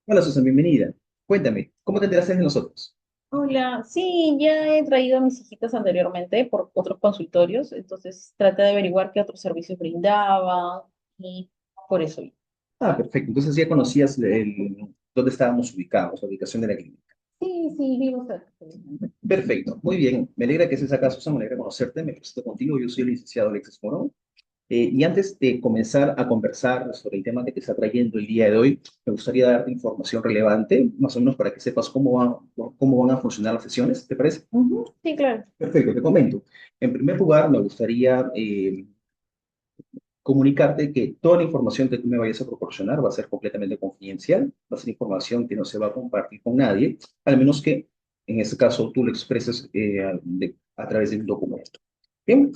Hola Susan, bienvenida. Cuéntame, ¿cómo te enteraste de nosotros? Hola, sí, ya he traído a mis hijitas anteriormente por otros consultorios, entonces traté de averiguar qué otros servicios brindaba y por eso. Ah, perfecto. Entonces ya conocías dónde estábamos ubicados, la ubicación de la clínica. Sí, sí, vivo cerca, felizmente. Perfecto, muy bien. Me alegra que estés acá, Susan, me alegra conocerte. Me presento contigo. Yo soy el licenciado Alexis Morón. Y antes de comenzar a conversar sobre el tema que te está trayendo el día de hoy, me gustaría darte información relevante, más o menos para que sepas cómo van a funcionar las sesiones, ¿te parece? Ujú, sí, claro. Perfecto, te comento. En primer lugar, me gustaría comunicarte que toda la información que tú me vayas a proporcionar va a ser completamente confidencial, va a ser información que no se va a compartir con nadie, al menos que en este caso tú lo expreses a través de un documento. Bien,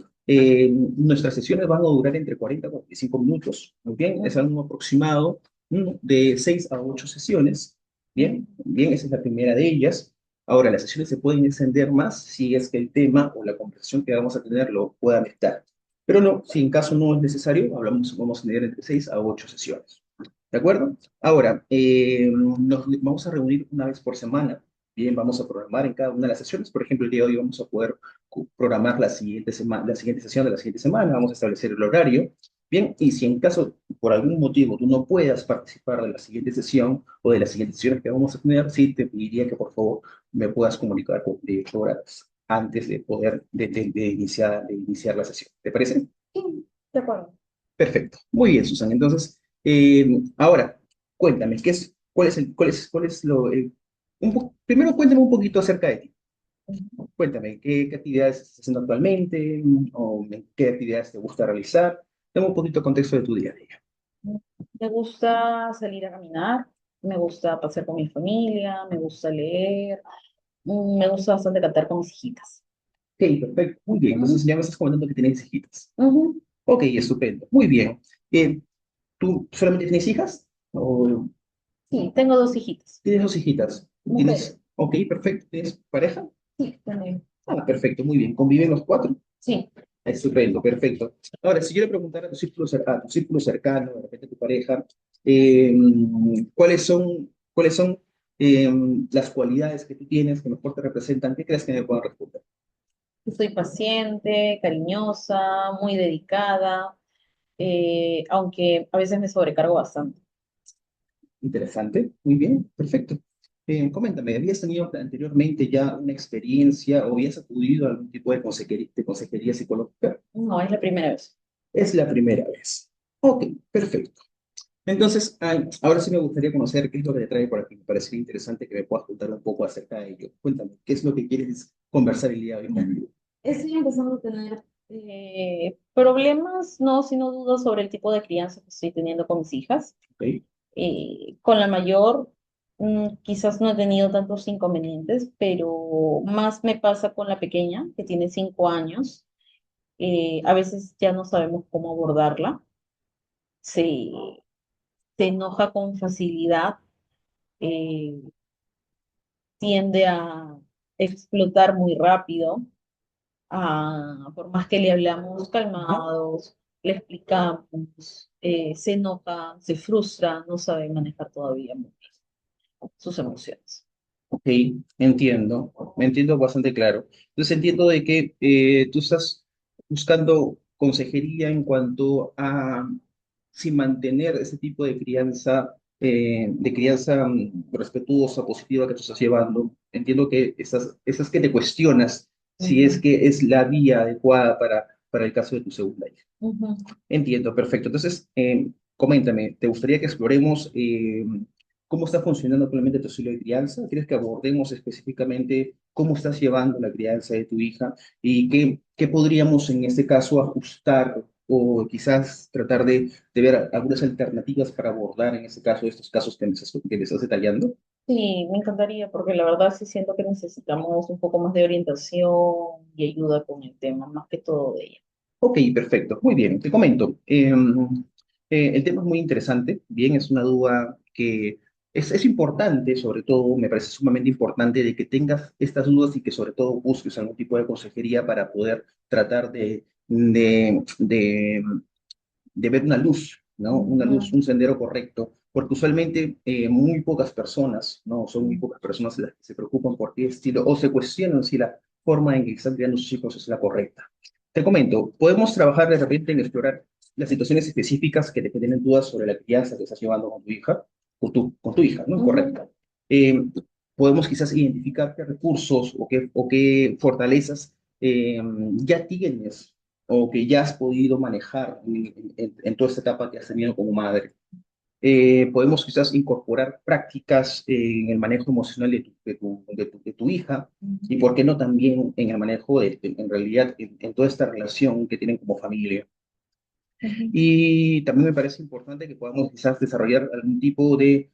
nuestras sesiones van a durar entre 40 y 45 minutos, muy bien, es Ujú, algo aproximado de 6 a 8 sesiones, bien, ujú. bien, esa es la primera de ellas. Ahora, las sesiones se pueden extender más si es que el tema o la conversación que vamos a tener lo pueda mezclar. Pero no, si en caso no es necesario, vamos a tener entre 6 a 8 sesiones. ¿De acuerdo? Ahora, nos vamos a reunir una vez por semana. Bien, vamos a programar en cada una de las sesiones. Por ejemplo, el día de hoy vamos a poder programar la siguiente sesión de la siguiente semana. Vamos a establecer el horario. Bien, y si en caso, por algún motivo, tú no puedas participar de la siguiente sesión o de las siguientes sesiones que vamos a tener, sí te pediría que por favor me puedas comunicar con 8 horas antes de poder de iniciar la sesión. ¿Te parece? Sí, de acuerdo. Perfecto. Muy bien, Susan. Entonces, ahora, cuéntame, cuál es primero cuéntame un poquito acerca de ti. Ujú. Cuéntame, ¿qué actividades estás haciendo actualmente? ¿O qué actividades te gusta realizar? Dame un poquito de contexto de tu día a día. Me gusta salir a caminar, me gusta pasear con mi familia, me gusta leer, me gusta bastante cantar con mis hijitas. Ok, perfecto. Muy bien. Entonces, Ujú, ya me estás comentando que tienes hijitas. ujú. Ok, estupendo. Muy bien. ¿Tú solamente tienes hijas? ¿O Sí, tengo dos hijitas, tienes dos hijitas? mujeres. ¿Tienes? Ok, perfecto. ¿Tienes pareja? Sí, también. Ah, perfecto, muy bien. ¿Conviven los cuatro? Sí. Estupendo, perfecto. Ahora, si yo le preguntara a tu círculo cercano, de repente a tu pareja, ¿cuáles son las cualidades que tú tienes que mejor te representan? ¿Qué crees que me puedan responder? Soy paciente, cariñosa, muy dedicada, aunque a veces me sobrecargo bastante. Interesante, muy bien, perfecto. Coméntame, ¿habías tenido anteriormente ya una experiencia o habías acudido a algún tipo de consejería psicológica? No, es la primera vez. Es la primera vez. Ok, perfecto. Entonces, ahora sí me gustaría conocer qué es lo que te trae por aquí. Me parecería interesante que me puedas contar un poco acerca de ello. Cuéntame, ¿qué es lo que quieres conversar el día de hoy conmigo? Estoy empezando a tener problemas, no, sino dudas sobre el tipo de crianza que estoy teniendo con mis hijas. ¿Ok? Con la mayor, quizás no he tenido tantos inconvenientes, pero más me pasa con la pequeña, que tiene 5 años. A veces ya no sabemos cómo abordarla. Se, se enoja con facilidad. eh, Tiende a explotar muy rápido. Por más que le hablamos calmados, le explicamos, se enoja, se frustra, no sabe manejar todavía muy bien sus emociones. Ok, entiendo, me entiendo bastante claro. Entonces entiendo de que tú estás buscando consejería en cuanto a si mantener ese tipo de crianza respetuosa, positiva que tú estás llevando. Entiendo que esas que te cuestionas si es Ujú, que es la vía adecuada para el caso de tu segunda hija. ujú. Entiendo, perfecto. Entonces, coméntame, ¿te gustaría que exploremos cómo está funcionando actualmente tu estilo de crianza? ¿Quieres que abordemos específicamente cómo estás llevando la crianza de tu hija y qué podríamos en este caso ajustar o quizás tratar de ver algunas alternativas para abordar en este caso estos casos que me estás detallando? Sí, me encantaría, porque la verdad sí siento que necesitamos un poco más de orientación y ayuda con el tema, más que todo de ella. Ok, perfecto. Muy bien, te comento. El tema es muy interesante. Bien, es una duda que es importante, sobre todo, me parece sumamente importante de que tengas estas dudas y que sobre todo busques algún tipo de consejería para poder tratar de ver una luz, ¿no? Una luz, Ujú, un sendero correcto, porque usualmente muy pocas personas, ¿no? Son muy pocas personas las que se preocupan por qué estilo o se cuestionan si la forma en que están criando sus hijos es la correcta. Te comento, podemos trabajar de repente en explorar las situaciones específicas que te tienen dudas sobre la crianza que estás llevando con tu hija, con tu hija, ¿no? ujú, Correcto. Podemos quizás identificar qué recursos o qué fortalezas eh, ya tienes o que ya has podido manejar en toda esta etapa que has tenido como madre. Podemos quizás incorporar prácticas en el manejo emocional de tu hija y, ujú, ¿por qué no también en el manejo en realidad, en toda esta relación que tienen como familia? ujú, Y también me parece importante que podamos quizás desarrollar algún tipo de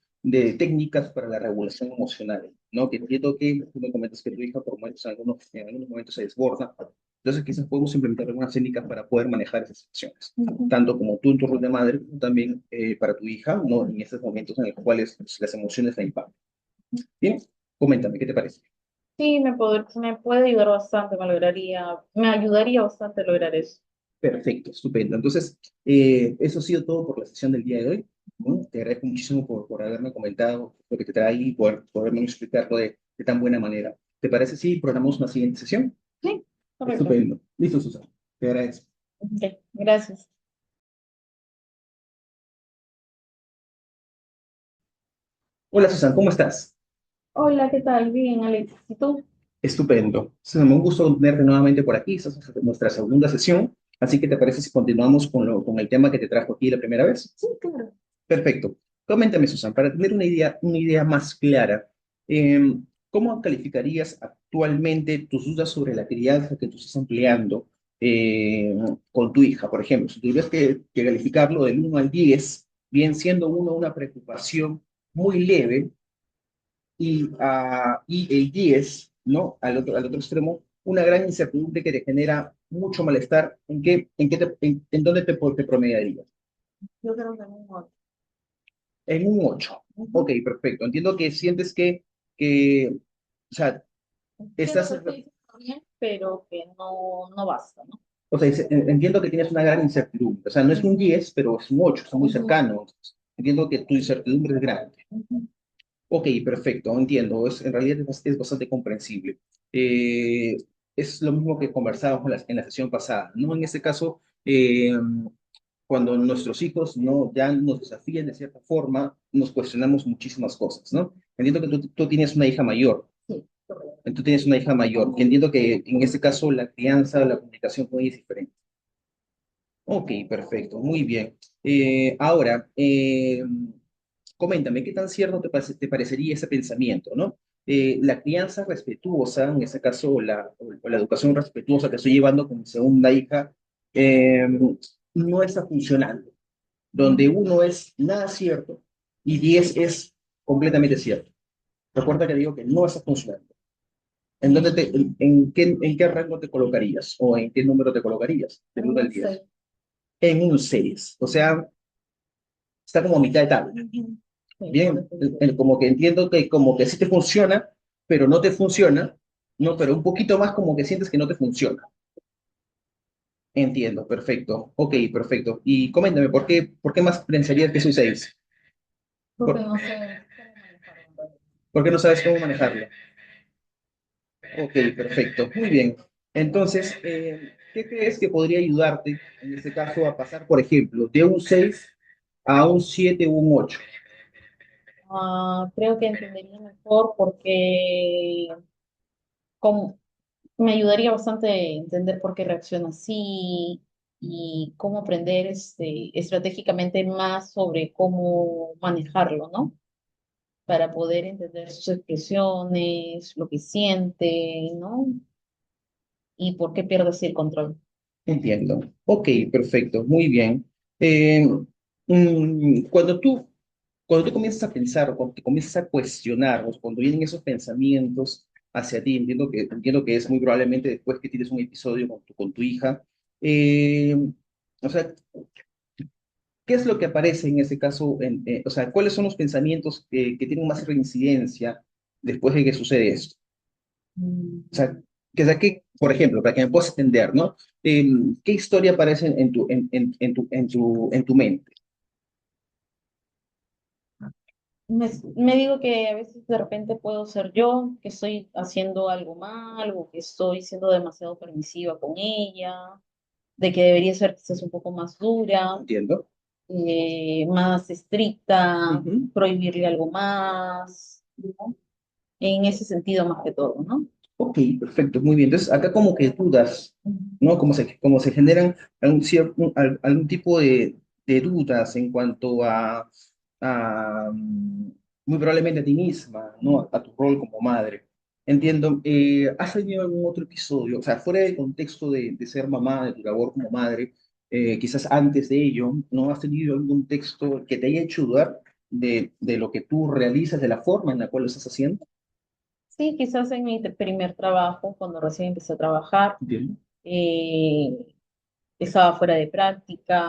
técnicas para la regulación emocional, ¿no? Que entiendo que tú me comentas que tu hija por momentos, en algunos momentos se desborda, entonces quizás podemos implementar algunas técnicas para poder manejar esas situaciones, ujú. tanto como tú en tu rol de madre, como también para tu hija, ¿no? En estos momentos en los cuales pues, las emociones la impactan. Bien, coméntame, ¿qué te parece? Me puede ayudar bastante, me ayudaría bastante a lograr eso. Perfecto, estupendo. Entonces, eso ha sido todo por la sesión del día de hoy. ¿No? Te agradezco muchísimo por haberme comentado lo que te trae y por poderme explicarlo de tan buena manera. ¿Te parece si programamos una siguiente sesión? Sí, correcto. Estupendo. Listo, Susana. Te agradezco. Ok, gracias. Hola, Susana, ¿cómo estás? Hola, ¿qué tal? Bien, Alex. ¿Y tú? Estupendo. Susana, un gusto tenerte nuevamente por aquí. Esta es nuestra segunda sesión. Así que, ¿te parece si continuamos con el tema que te trajo aquí la primera vez? Sí, claro. Perfecto. Coméntame, Susan, para tener una idea más clara, ¿cómo calificarías actualmente tus dudas sobre la crianza que tú estás empleando con tu hija? Por ejemplo, si tuvieras que calificarlo del 1 al 10, bien siendo uno una preocupación muy leve y el 10, ¿no? Al otro extremo, una gran incertidumbre que te genera mucho malestar, ¿en dónde te promediarías? Yo creo que no. En un 8. Ok, Ujú. perfecto. Entiendo que sientes o sea, Siento estás, que estoy haciendo bien, pero que no, no basta, ¿no? o sea, entiendo que tienes una gran incertidumbre. O sea, no es un Ujú, 10, pero es un 8, está muy ujú, cercano. Entiendo que tu incertidumbre es grande. ujú. Ok, perfecto, entiendo. En realidad es bastante comprensible. Eh, es lo mismo que conversábamos en la sesión pasada, ¿no? En este caso, cuando nuestros hijos no ya nos desafían de cierta forma, nos cuestionamos muchísimas cosas, ¿no? Entiendo que tú tienes una hija mayor. Sí, correcto. Tú tienes una hija mayor. Y entiendo que en este caso la crianza, la comunicación con ella es diferente. Ok, perfecto, muy bien. Ahora, coméntame, ¿qué tan cierto te parecería ese pensamiento, ¿no? La crianza respetuosa, en este caso, o la educación respetuosa que estoy llevando con mi segunda hija, eh, no está funcionando, donde Ujú. 1 es nada cierto y 10 es completamente cierto. Recuerda que digo que no está funcionando. ¿En qué rango te colocarías o en qué número te colocarías del 1 al Un 10? 6. En un 6. O sea, está como a mitad de tabla. Ujú. Sí, por Bien, eso digo. como que entiendo que como que sí te funciona, pero no te funciona, ¿no? Pero un poquito más como que sientes que no te funciona. Entiendo, perfecto. Ok, perfecto. Y coméntame, ¿por qué más pensarías que soy 6? Porque ¿Por, no sé cómo manejarlo. por qué no sabes cómo manejarlo? Ok, perfecto. Muy bien. Entonces, ¿qué crees que podría ayudarte en este caso a pasar, por ejemplo, de un 6 a un 7 o un 8? Creo que entendería mejor porque como, me ayudaría bastante entender por qué reacciona así y cómo aprender estratégicamente más sobre cómo manejarlo, ¿no? Para poder entender sus expresiones, lo que siente, ¿no? Y por qué pierde así el control. Entiendo. Ok, perfecto. Muy bien. Eh, cuando tú comienzas a pensar o cuando te comienzas a cuestionar, o cuando vienen esos pensamientos hacia ti, entiendo que es muy probablemente después que tienes un episodio con tu hija, o sea, ¿qué es lo que aparece en ese caso? O sea, ¿cuáles son los pensamientos que tienen más reincidencia después de que sucede esto? O sea, Mm, por ejemplo, para que me puedas entender, ¿no? ¿Qué historia aparece en tu mente? Me digo que a veces de repente puedo ser yo, que estoy haciendo algo mal o que estoy siendo demasiado permisiva con ella, de que debería ser quizás un poco más dura, ¿Entiendo? más estricta, Ujú. prohibirle algo más, ¿no? En ese sentido más que todo, ¿no? Ok, perfecto, muy bien. Entonces, acá como que dudas, ¿no? Como se generan algún tipo de dudas en cuanto a muy probablemente a ti misma, ¿no? A tu rol como madre. Entiendo. ¿Has tenido algún otro episodio, o sea, fuera del contexto de ser mamá, de tu labor como madre, quizás antes de ello, ¿no has tenido algún texto que te haya hecho dudar de lo que tú realizas, de la forma en la cual lo estás haciendo? Sí, quizás en mi primer trabajo, cuando recién empecé a trabajar, Entiendo. eh, estaba fuera de práctica,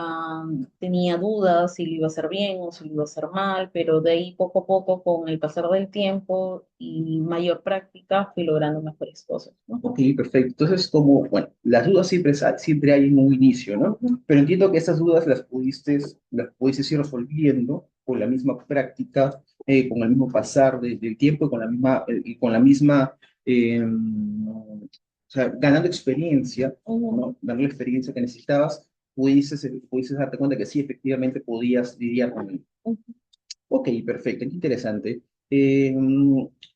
tenía dudas si lo iba a hacer bien o si lo iba a hacer mal, pero de ahí poco a poco, con el pasar del tiempo y mayor práctica, fui logrando mejores cosas, ¿no? Ok, perfecto. Entonces, como, bueno, las dudas siempre hay en un inicio, ¿no? Ujú. Pero entiendo que esas dudas las pudiste ir resolviendo con la misma práctica, con el mismo pasar del tiempo y o sea, ganando experiencia, Ujú. ¿no? Dando la experiencia que necesitabas, pudiste darte cuenta que sí, efectivamente podías lidiar con él. Ujú. Ok, perfecto, qué interesante.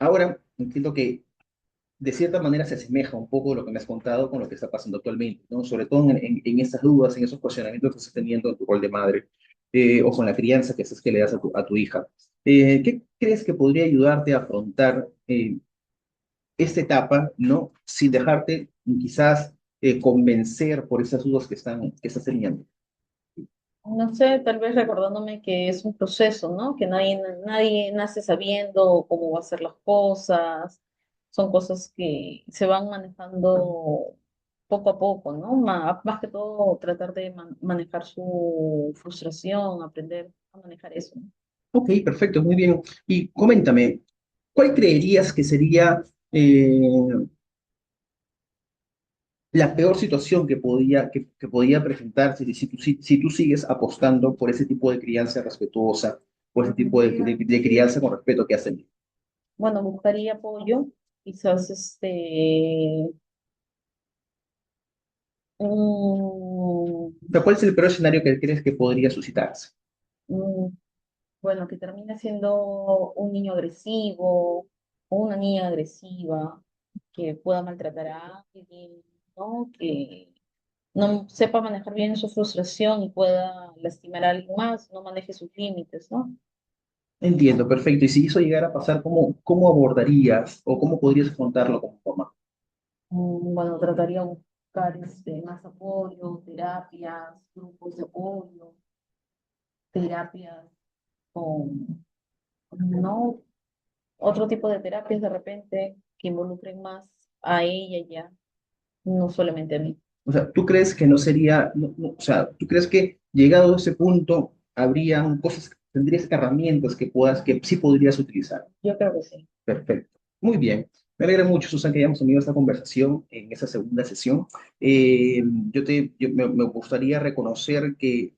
Ahora, entiendo que de cierta manera se asemeja un poco lo que me has contado con lo que está pasando actualmente, ¿no? Sobre todo en esas dudas, en esos cuestionamientos que estás teniendo en tu rol de madre, o con la crianza que le das a tu hija. ¿Qué crees que podría ayudarte a afrontar esta etapa, ¿no? Sin dejarte quizás convencer por esas dudas que estás teniendo? No sé, tal vez recordándome que es un proceso, ¿no? Que nadie nace sabiendo cómo va a ser las cosas. Son cosas que se van manejando poco a poco, ¿no? Más que todo, tratar de manejar su frustración, aprender a manejar eso, ¿no? Ok, perfecto, muy bien. Y coméntame, ¿cuál creerías que sería la peor situación que podía presentarse si tú sigues apostando por ese tipo de crianza respetuosa, por ese tipo de crianza con respeto que has tenido? Bueno, buscaría apoyo, quizás mm, O sea, ¿cuál es el peor escenario que crees que podría suscitarse? mm, bueno, que termine siendo un niño agresivo o una niña agresiva, que pueda maltratar a alguien, ¿no? Que no sepa manejar bien su frustración y pueda lastimar a alguien más, no maneje sus límites, ¿no? Entiendo, perfecto. Y si eso llegara a pasar, ¿cómo abordarías o cómo podrías afrontarlo como mamá? Bueno, trataría de buscar más apoyo, terapias, grupos de apoyo, terapias con, ¿no? Otro tipo de terapias de repente que involucren más a ella ya, no solamente a mí. O sea, ¿tú crees que no sería, o sea, tú crees que llegado a ese punto habrían cosas, tendrías herramientas que sí podrías utilizar? Yo creo que sí. Perfecto. Muy bien. Me alegra mucho, Susan, que hayamos tenido esta conversación en esa segunda sesión. Me gustaría reconocer que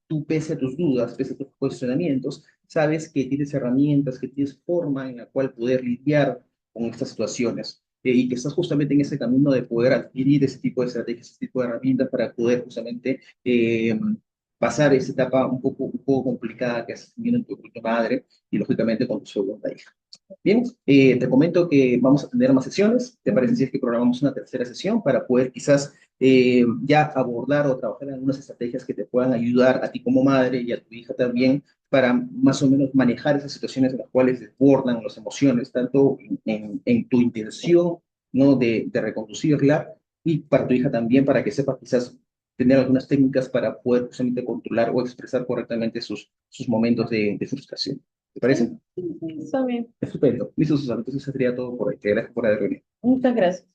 tú, pese a tus dudas, pese a tus cuestionamientos, sabes que tienes herramientas, que tienes forma en la cual poder lidiar con estas situaciones. Y que estás justamente en ese camino de poder adquirir ese tipo de estrategias, ese tipo de herramientas para poder justamente pasar esa etapa un poco complicada que has tenido con tu madre y lógicamente con tu segunda hija. Bien, te comento que vamos a tener más sesiones. ¿Te parece si es que programamos una tercera sesión para poder quizás ya abordar o trabajar en algunas estrategias que te puedan ayudar a ti como madre y a tu hija también para más o menos manejar esas situaciones en las cuales desbordan las emociones, tanto en tu intención, ¿no? de reconducirla y para tu hija también, para que sepas quizás tener algunas técnicas para poder justamente controlar o expresar correctamente sus momentos de frustración. ¿Te parece? Sí, sí, sí, está bien. Estupendo. Listo, Susana. Entonces, eso sería todo por hoy. Gracias por haber venido. Muchas gracias.